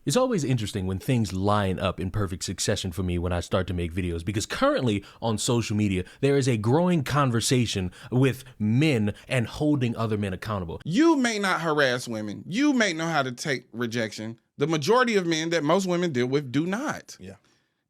It's always interesting when things line up in perfect succession for me when I start to make videos, because currently on social media, there is a growing conversation with men and holding other men accountable. You may not harass women. You may know how to take rejection. The majority of men that most women deal with do not. Yeah.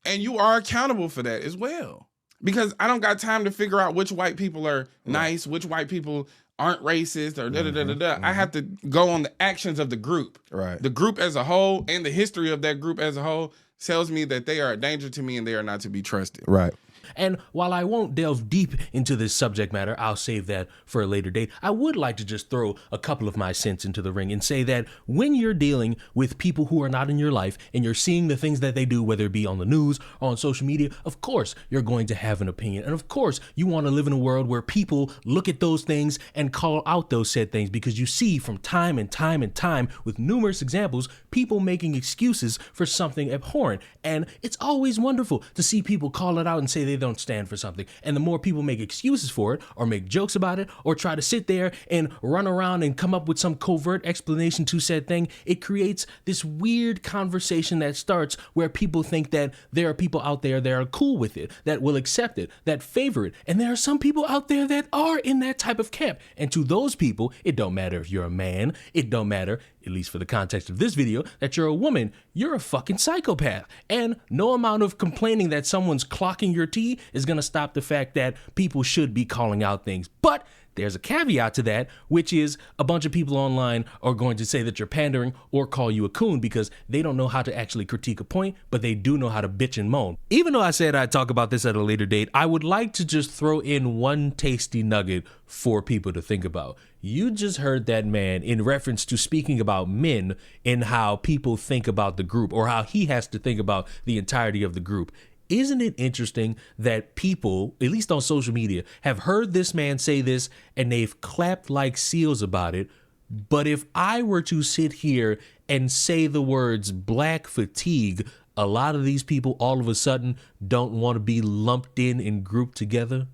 And you are accountable for that as well. Because I don't got time to figure out which white people are nice, which white people aren't racist, or da-da-da-da-da. I have to go on the actions of the group. Right. The group as a whole and the history of that group as a whole tells me that they are a danger to me and they are not to be trusted. Right. And while I won't delve deep into this subject matter, I'll save that for a later date. I would like to just throw a couple of my cents into the ring and say that when you're dealing with people who are not in your life and you're seeing the things that they do, whether it be on the news or on social media, of course, you're going to have an opinion. And of course, you want to live in a world where people look at those things and call out those said things, because you see from time and time and time with numerous examples, people making excuses for something abhorrent. And it's always wonderful to see people call it out and say they don't stand for something. And the more people make excuses for it or make jokes about it or try to sit there and run around and come up with some covert explanation to said thing, it creates this weird conversation that starts where people think that there are people out there that are cool with it, that will accept it, that favor it. And there are some people out there that are in that type of camp. And to those people, it don't matter if you're a man, it don't matter, at least for the context of this video, that you're a woman, you're a fucking psychopath. And no amount of complaining that someone's clocking your tea is going to stop the fact that people should be calling out things. But there's a caveat to that, which is a bunch of people online are going to say that you're pandering or call you a coon because they don't know how to actually critique a point, but they do know how to bitch and moan. Even though I said I'd talk about this at a later date, I would like to just throw in one tasty nugget for people to think about. You just heard that man in reference to speaking about men and how people think about the group, or how he has to think about the entirety of the group. Isn't it interesting that people, at least on social media, have heard this man say this and they've clapped like seals about it? But if I were to sit here and say the words black fatigue, a lot of these people all of a sudden don't want to be lumped in and grouped together.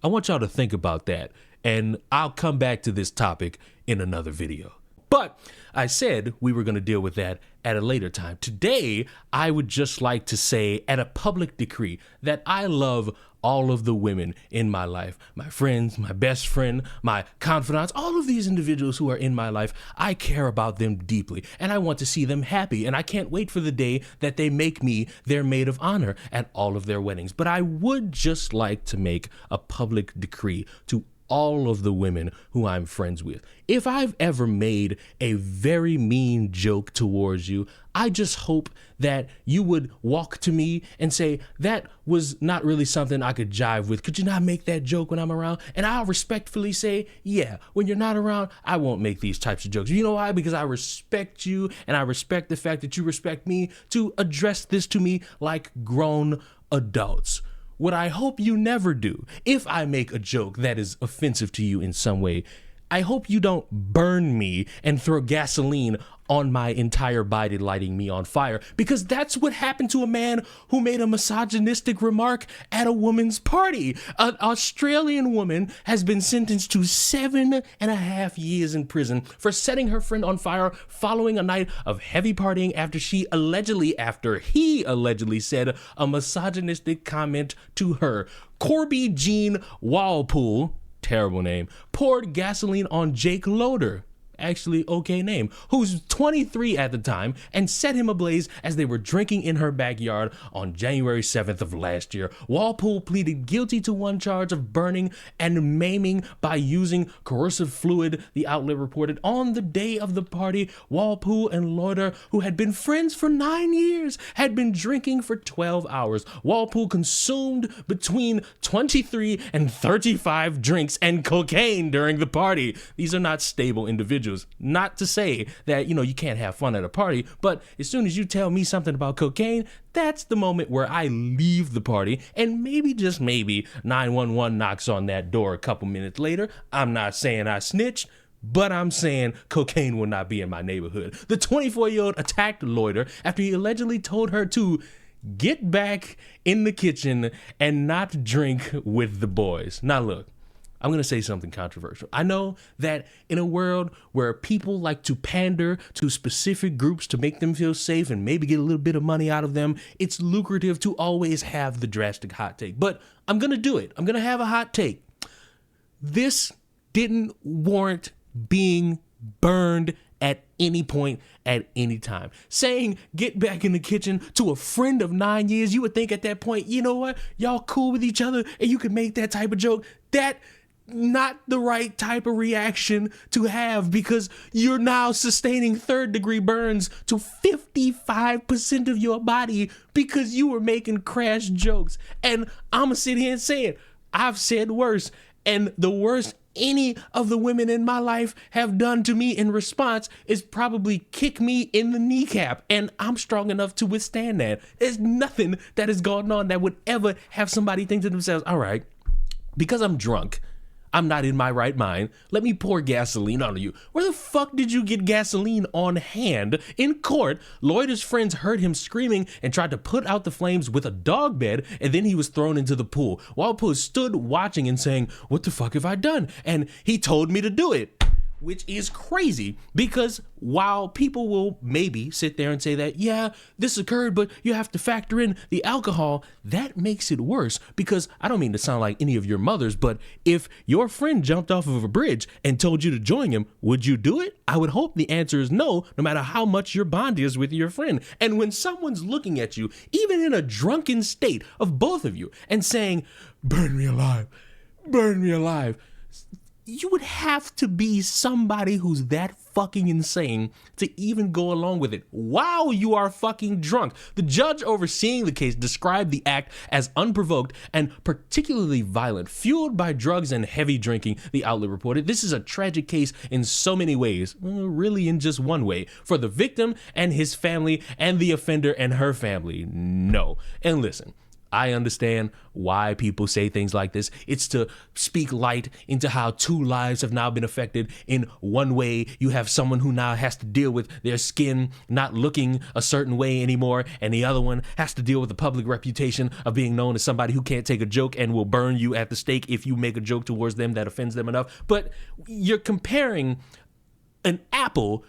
I want y'all to think about that, and I'll come back to this topic in another video. But I said we were going to deal with that at a later time. Today, I would just like to say at a public decree that I love all of the women in my life, my friends, my best friend, my confidants, all of these individuals who are in my life. I care about them deeply and I want to see them happy, and I can't wait for the day that they make me their maid of honor at all of their weddings. But I would just like to make a public decree to all of the women who I'm friends with. If I've ever made a very mean joke towards you, I just hope that you would walk to me and say, that was not really something I could jive with. Could you not make that joke when I'm around? And I'll respectfully say, yeah, when you're not around, I won't make these types of jokes. You know why? Because I respect you, and I respect the fact that you respect me to address this to me like grown adults. What I hope you never do, if I make a joke that is offensive to you in some way, I hope you don't burn me and throw gasoline on my entire body, lighting me on fire, because that's what happened to a man who made a misogynistic remark at a woman's party. An Australian woman has been sentenced to 7.5 years in prison for setting her friend on fire following a night of heavy partying after he allegedly said a misogynistic comment to her. Corby Jean Walpole, terrible name, poured gasoline on Jake Loader, actually okay name, who's 23 at the time, and set him ablaze as they were drinking in her backyard on January 7th of last year. Walpole pleaded guilty to one charge of burning and maiming by using corrosive fluid, the outlet reported. On the day of the party, Walpole and Loader, who had been friends for 9 years, had been drinking for 12 hours. Walpole consumed between 23 and 35 drinks and cocaine during the party. These are not stable individuals. Not to say that, you can't have fun at a party, but as soon as you tell me something about cocaine, that's the moment where I leave the party, and maybe, just maybe, 911 knocks on that door a couple minutes later. I'm not saying I snitched, but I'm saying cocaine will not be in my neighborhood. The 24-year-old attacked Loader after he allegedly told her to get back in the kitchen and not drink with the boys. Now look, I'm going to say something controversial. I know that in a world where people like to pander to specific groups to make them feel safe and maybe get a little bit of money out of them, it's lucrative to always have the drastic hot take. But I'm going to do it. I'm going to have a hot take. This didn't warrant being burned at any point, at any time. Saying get back in the kitchen to a friend of 9 years, you would think at that point, you know what, y'all cool with each other and you could make that type of joke. That not the right type of reaction to have, because you're now sustaining third-degree burns to 55% of your body because you were making crash jokes. And I'm gonna sit here and say it. I've said worse, and the worst any of the women in my life have done to me in response is probably kick me in the kneecap, and I'm strong enough to withstand that. There's nothing that has gone on that would ever have somebody think to themselves, all right, because I'm drunk, I'm not in my right mind, let me pour gasoline on you. Where the fuck did you get gasoline on hand? In court, Lloyd's friends heard him screaming and tried to put out the flames with a dog bed, and then he was thrown into the pool. Walpole stood watching and saying, what the fuck have I done? And he told me to do it. Which is crazy, because while people will maybe sit there and say that, yeah, this occurred, but you have to factor in the alcohol, that makes it worse. Because I don't mean to sound like any of your mothers, but if your friend jumped off of a bridge and told you to join him, would you do it? I would hope the answer is no matter how much your bond is with your friend. And when someone's looking at you, even in a drunken state of both of you, and saying, burn me alive, you would have to be somebody who's that fucking insane to even go along with it while you are fucking drunk. The judge overseeing the case described the act as unprovoked and particularly violent, fueled by drugs and heavy drinking, the outlet reported. This is a tragic case in so many ways, really in just one way. For the victim and his family, and the offender and her family, no. And listen, I understand why people say things like this. It's to speak light into how two lives have now been affected. In one way, you have someone who now has to deal with their skin not looking a certain way anymore, and the other one has to deal with the public reputation of being known as somebody who can't take a joke and will burn you at the stake if you make a joke towards them that offends them enough. But you're comparing an apple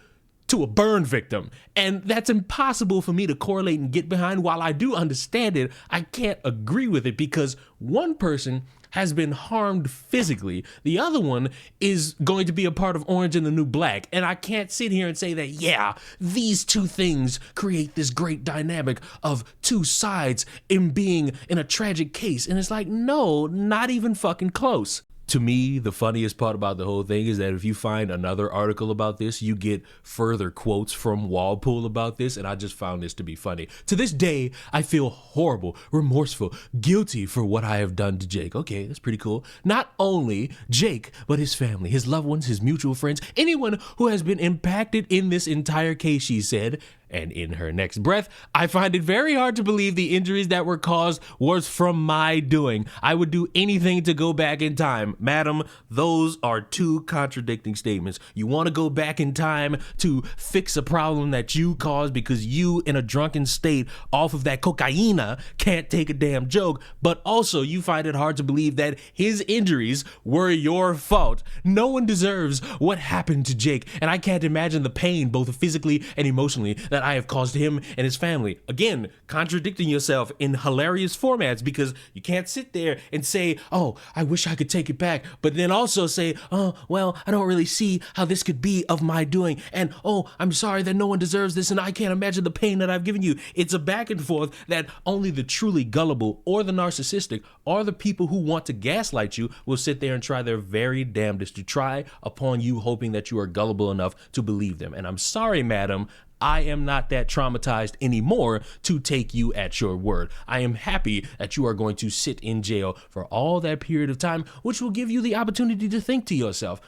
to a burn victim, and that's impossible for me to correlate and get behind. While I do understand it, I can't agree with it, because one person has been harmed physically, the other one is going to be a part of Orange and the New Black, and I can't sit here and say that, yeah, these two things create this great dynamic of two sides in being in a tragic case. And it's like, no, not even fucking close. To me, the funniest part about the whole thing is that if you find another article about this, you get further quotes from Walpole about this, and I just found this to be funny. To this day, I feel horrible, remorseful, guilty for what I have done to Jake. Okay, that's pretty cool. Not only Jake, but his family, his loved ones, his mutual friends, anyone who has been impacted in this entire case, she said. And in her next breath, I find it very hard to believe the injuries that were caused was from my doing. I would do anything to go back in time. Madam, those are two contradicting statements. You want to go back in time to fix a problem that you caused because you, in a drunken state off of that cocaina, can't take a damn joke, but also you find it hard to believe that his injuries were your fault. No one deserves what happened to Jake, and I can't imagine the pain, both physically and emotionally, that I have caused him and his family. Again, contradicting yourself in hilarious formats, because you can't sit there and say, oh, I wish I could take it back, but then also say, oh, well, I don't really see how this could be of my doing, and oh, I'm sorry that no one deserves this, and I can't imagine the pain that I've given you. It's a back and forth that only the truly gullible or the narcissistic or the people who want to gaslight you will sit there and try their very damnedest to try upon you, hoping that you are gullible enough to believe them. And I'm sorry, madam, I am not that traumatized anymore to take you at your word. I am happy that you are going to sit in jail for all that period of time, which will give you the opportunity to think to yourself,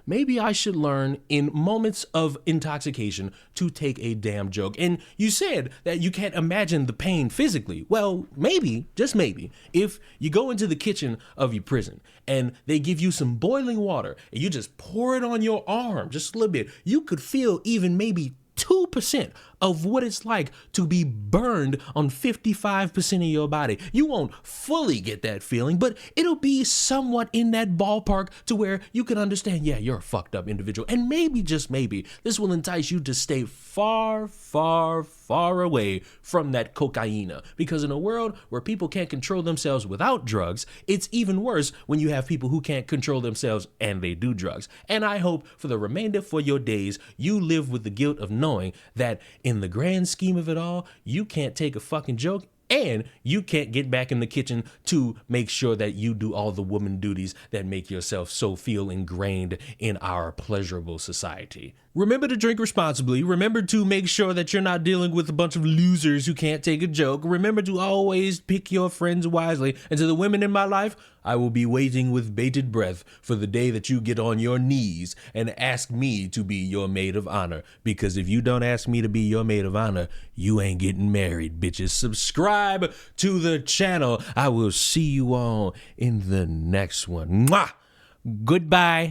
maybe I should learn in moments of intoxication to take a damn joke. And you said that you can't imagine the pain physically. Well, maybe, just maybe, if you go into the kitchen of your prison and they give you some boiling water and you just pour it on your arm just a little bit, you could feel even maybe 2% of what it's like to be burned on 55% of your body. You won't fully get that feeling, but it'll be somewhat in that ballpark to where you can understand, yeah, you're a fucked up individual. And maybe, just maybe, this will entice you to stay far, far, far away from that cocaina. Because in a world where people can't control themselves without drugs, it's even worse when you have people who can't control themselves and they do drugs. And I hope for the remainder for your days, you live with the guilt of knowing that in the grand scheme of it all, you can't take a fucking joke and you can't get back in the kitchen to make sure that you do all the woman duties that make yourself so feel ingrained in our pleasurable society. Remember to drink responsibly. Remember to make sure that you're not dealing with a bunch of losers who can't take a joke. Remember to always pick your friends wisely. And to the women in my life, I will be waiting with bated breath for the day that you get on your knees and ask me to be your maid of honor. Because if you don't ask me to be your maid of honor, you ain't getting married, bitches. Subscribe to the channel. I will see you all in the next one. Mwah! Goodbye.